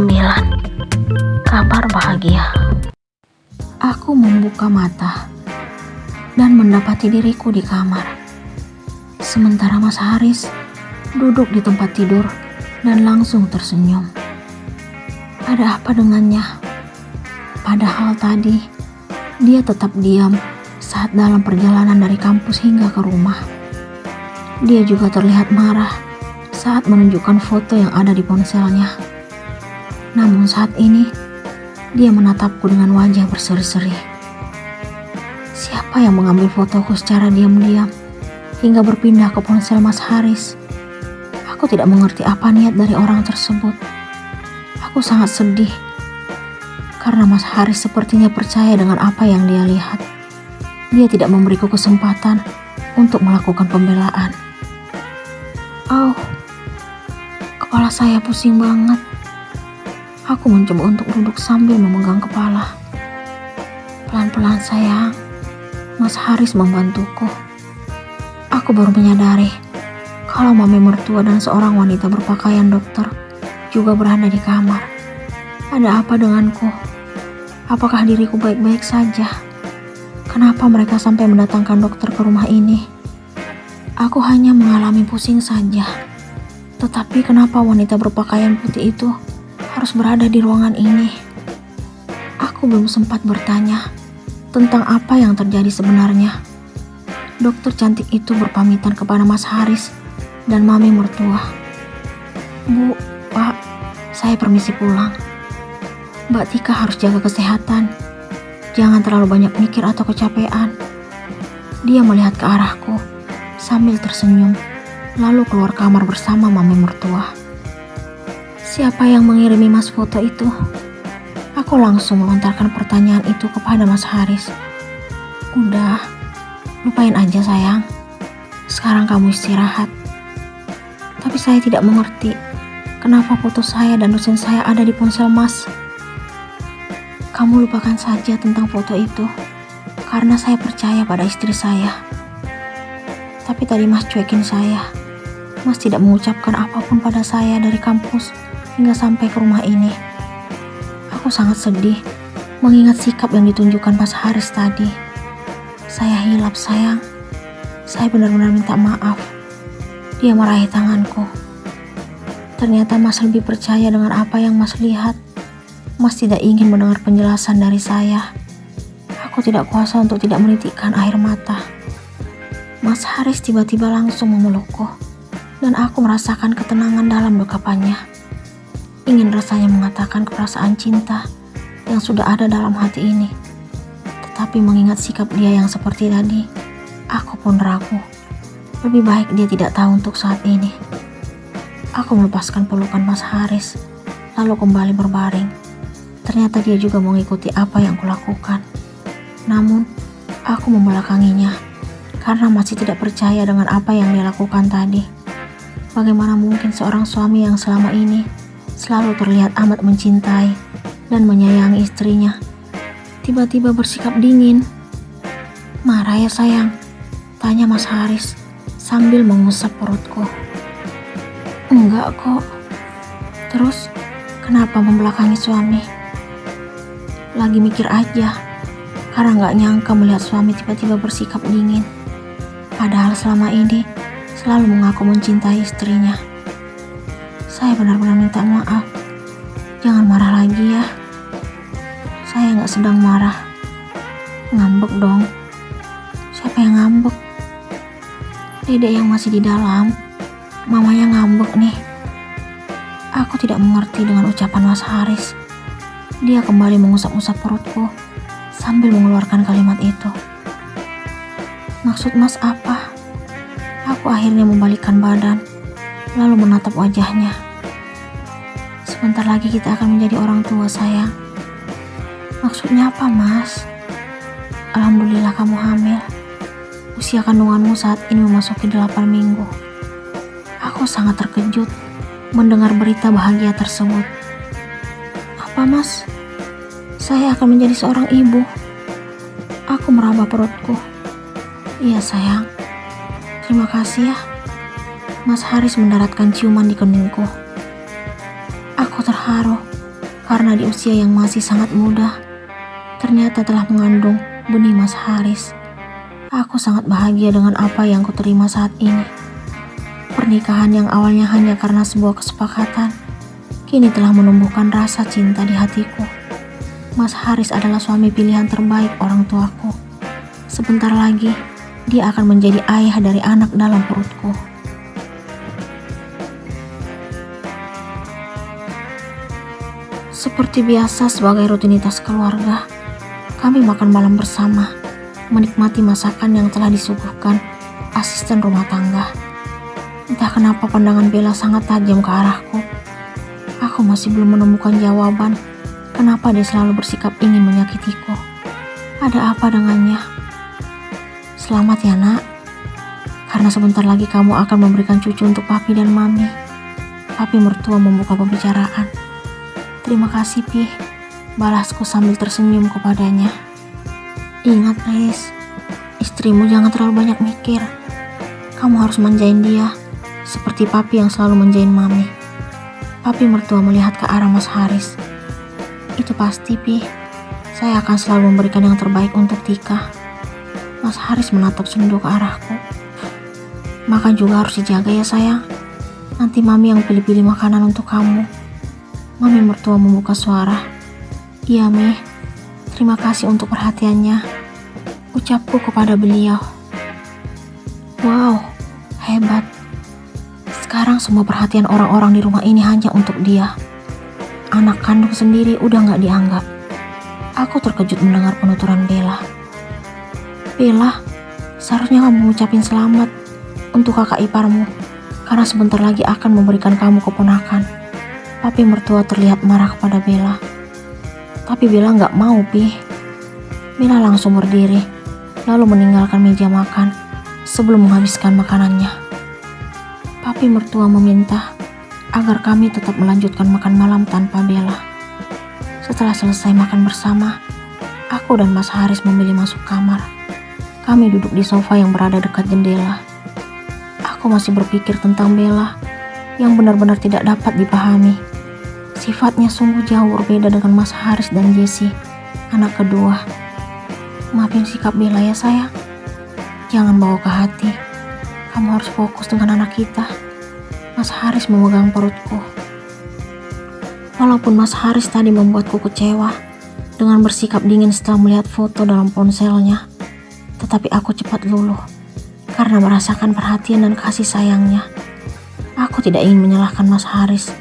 9. Kabar bahagia. Aku membuka mata dan mendapati diriku di kamar. Sementara Mas Haris duduk di tempat tidur dan langsung tersenyum. Ada apa dengannya? Padahal tadi dia tetap diam saat dalam perjalanan dari kampus hingga ke rumah. Dia juga terlihat marah saat menunjukkan foto yang ada di ponselnya. Namun saat ini, dia menatapku dengan wajah berseri-seri. Siapa yang mengambil fotoku secara diam-diam hingga berpindah ke ponsel Mas Haris? Aku tidak mengerti apa niat dari orang tersebut. Aku sangat sedih karena Mas Haris sepertinya percaya dengan apa yang dia lihat. Dia tidak memberiku kesempatan untuk melakukan pembelaan. Kepala saya pusing banget. Aku mencoba untuk duduk sambil memegang kepala. Pelan-pelan sayang, Mas Haris membantuku. Aku baru menyadari kalau mami mertua dan seorang wanita berpakaian dokter juga berada di kamar. Ada apa denganku? Apakah diriku baik-baik saja? Kenapa mereka sampai mendatangkan dokter ke rumah ini? Aku hanya mengalami pusing saja. Tetapi kenapa wanita berpakaian putih itu harus berada di ruangan ini? Aku belum sempat bertanya tentang apa yang terjadi sebenarnya. Dokter cantik itu berpamitan kepada Mas Haris dan mami mertua. Bu, Pak, saya permisi pulang. Mbak Tika harus jaga kesehatan. Jangan terlalu banyak mikir atau kecapean. Dia melihat ke arahku sambil tersenyum, lalu keluar kamar bersama mami mertua. Siapa yang mengirimi Mas foto itu? Aku langsung melontarkan pertanyaan itu kepada Mas Haris. Udah, lupain aja sayang. Sekarang kamu istirahat. Tapi saya tidak mengerti kenapa foto saya dan dosen saya ada di ponsel Mas. Kamu lupakan saja tentang foto itu, karena saya percaya pada istri saya. Tapi tadi Mas cuekin saya. Mas tidak mengucapkan apapun pada saya dari kampus hingga sampai ke rumah ini. Aku sangat sedih mengingat sikap yang ditunjukkan Mas Haris tadi. Saya hilap sayang. Saya benar-benar minta maaf. Dia meraih tanganku. Ternyata Mas lebih percaya dengan apa yang Mas lihat. Mas tidak ingin mendengar penjelasan dari saya. Aku tidak kuasa untuk tidak menitikkan air mata. Mas Haris tiba-tiba langsung memelukku, dan aku merasakan ketenangan dalam dekapannya. Ingin rasanya mengatakan perasaan cinta yang sudah ada dalam hati ini. Tetapi mengingat sikap dia yang seperti tadi, aku pun ragu. Lebih baik dia tidak tahu untuk saat ini. Aku melepaskan pelukan Mas Haris, lalu kembali berbaring. Ternyata dia juga mengikuti apa yang kulakukan. Namun, aku membelakanginya karena masih tidak percaya dengan apa yang dia lakukan tadi. Bagaimana mungkin seorang suami yang selama ini selalu terlihat amat mencintai dan menyayangi istrinya tiba-tiba bersikap dingin? Marah ya sayang? Tanya Mas Haris sambil mengusap perutku. Enggak kok. Terus kenapa membelakangi suami? Lagi mikir aja, karena gak nyangka melihat suami tiba-tiba bersikap dingin. Padahal selama ini selalu mengaku mencintai istrinya. Saya benar-benar minta maaf. Jangan marah lagi ya. Saya gak sedang marah. Ngambek dong. Siapa yang ngambek? Dedek yang masih di dalam. Mamanya ngambek nih. Aku tidak mengerti dengan ucapan Mas Haris. Dia kembali mengusap-usap perutku sambil mengeluarkan kalimat itu. Maksud Mas apa? Aku akhirnya membalikkan badan, lalu menatap wajahnya. Sebentar lagi kita akan menjadi orang tua sayang. Maksudnya apa Mas? Alhamdulillah kamu hamil. Usia kandunganmu saat ini memasuki 8 minggu. Aku sangat terkejut mendengar berita bahagia tersebut. Apa Mas? Saya akan menjadi seorang ibu. Aku meraba perutku. Iya sayang. Terima kasih ya. Mas Haris mendaratkan ciuman di keningku. Aku terharu Karena di usia yang masih sangat muda, ternyata telah mengandung benih Mas Haris. Aku sangat bahagia dengan apa yang kuterima saat ini. Pernikahan yang awalnya hanya karena sebuah kesepakatan, kini telah menumbuhkan rasa cinta di hatiku. Mas Haris adalah suami pilihan terbaik orang tuaku. Sebentar lagi, dia akan menjadi ayah dari anak dalam perutku. Seperti biasa sebagai rutinitas keluarga, kami makan malam bersama, menikmati masakan yang telah disuguhkan asisten rumah tangga. Entah kenapa pandangan Bella sangat tajam ke arahku. Aku masih belum menemukan jawaban kenapa dia selalu bersikap ingin menyakitiku. Ada apa dengannya? Selamat ya nak, karena sebentar lagi kamu akan memberikan cucu untuk papi dan mami. Papi mertua membuka pembicaraan. Terima kasih Pi, balasku sambil tersenyum kepadanya. Ingat Riz, istrimu jangan terlalu banyak mikir. Kamu harus manjain dia, seperti papi yang selalu manjain mami. Papi mertua melihat ke arah Mas Haris. Itu pasti Pi, saya akan selalu memberikan yang terbaik untuk Tika. Mas Haris menatap sendu ke arahku. Makan juga harus dijaga ya sayang. Nanti mami yang pilih-pilih makanan untuk kamu. Mami mertua membuka suara. Iya Mi, terima kasih untuk perhatiannya, ucapku kepada beliau. Wow, hebat. Sekarang semua perhatian orang-orang di rumah ini hanya untuk dia. Anak kandung sendiri udah gak dianggap. Aku terkejut mendengar penuturan Bella. Bella, seharusnya kamu mengucapin selamat untuk kakak iparmu, karena sebentar lagi akan memberikan kamu keponakan. Papi mertua terlihat marah kepada Bella. Tapi Bella gak mau Pi. Bella langsung berdiri, lalu meninggalkan meja makan sebelum menghabiskan makanannya. Papi mertua meminta agar kami tetap melanjutkan makan malam tanpa Bella. Setelah selesai makan bersama, aku dan Mas Haris memilih masuk kamar. Kami duduk di sofa yang berada dekat jendela. Aku masih berpikir tentang Bella yang benar-benar tidak dapat dipahami. Sifatnya sungguh jauh berbeda dengan Mas Haris dan Jessie, anak kedua. Maafin sikap Bella ya sayang. Jangan bawa ke hati. Kamu harus fokus dengan anak kita. Mas Haris memegang perutku. Walaupun Mas Haris tadi membuatku kecewa dengan bersikap dingin setelah melihat foto dalam ponselnya, tetapi aku cepat luluh karena merasakan perhatian dan kasih sayangnya. Aku tidak ingin menyalahkan Mas Haris.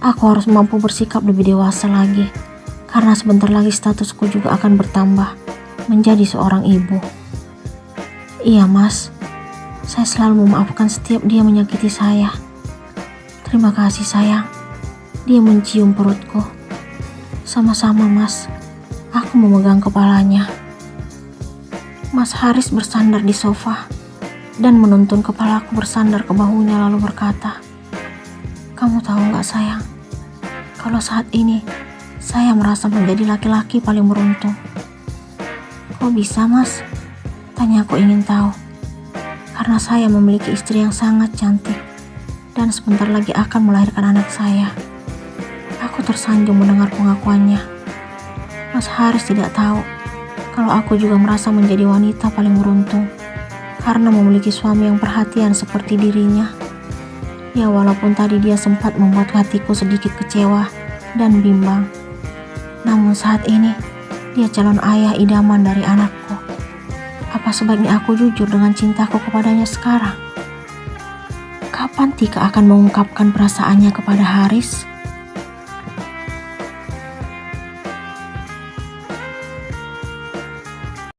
Aku harus mampu bersikap lebih dewasa lagi, karena sebentar lagi statusku juga akan bertambah menjadi seorang ibu. Iya Mas, saya selalu memaafkan setiap dia menyakiti saya. Terima kasih sayang. Dia mencium perutku. Sama-sama Mas, aku memegang kepalanya. Mas Haris bersandar di sofa dan menuntun kepalaku bersandar ke bahunya lalu berkata, kamu tahu gak sayang, kalau saat ini saya merasa menjadi laki-laki paling beruntung. Kok bisa Mas? Tanya aku ingin tahu. Karena saya memiliki istri yang sangat cantik dan sebentar lagi akan melahirkan anak saya. Aku tersanjung mendengar pengakuannya. Mas Haris tidak tahu kalau aku juga merasa menjadi wanita paling beruntung karena memiliki suami yang perhatian seperti dirinya. Ya walaupun tadi dia sempat membuat hatiku sedikit kecewa dan bimbang, namun saat ini dia calon ayah idaman dari anakku. Apa sebaiknya aku jujur dengan cintaku kepadanya sekarang? Kapan Tika akan mengungkapkan perasaannya kepada Haris?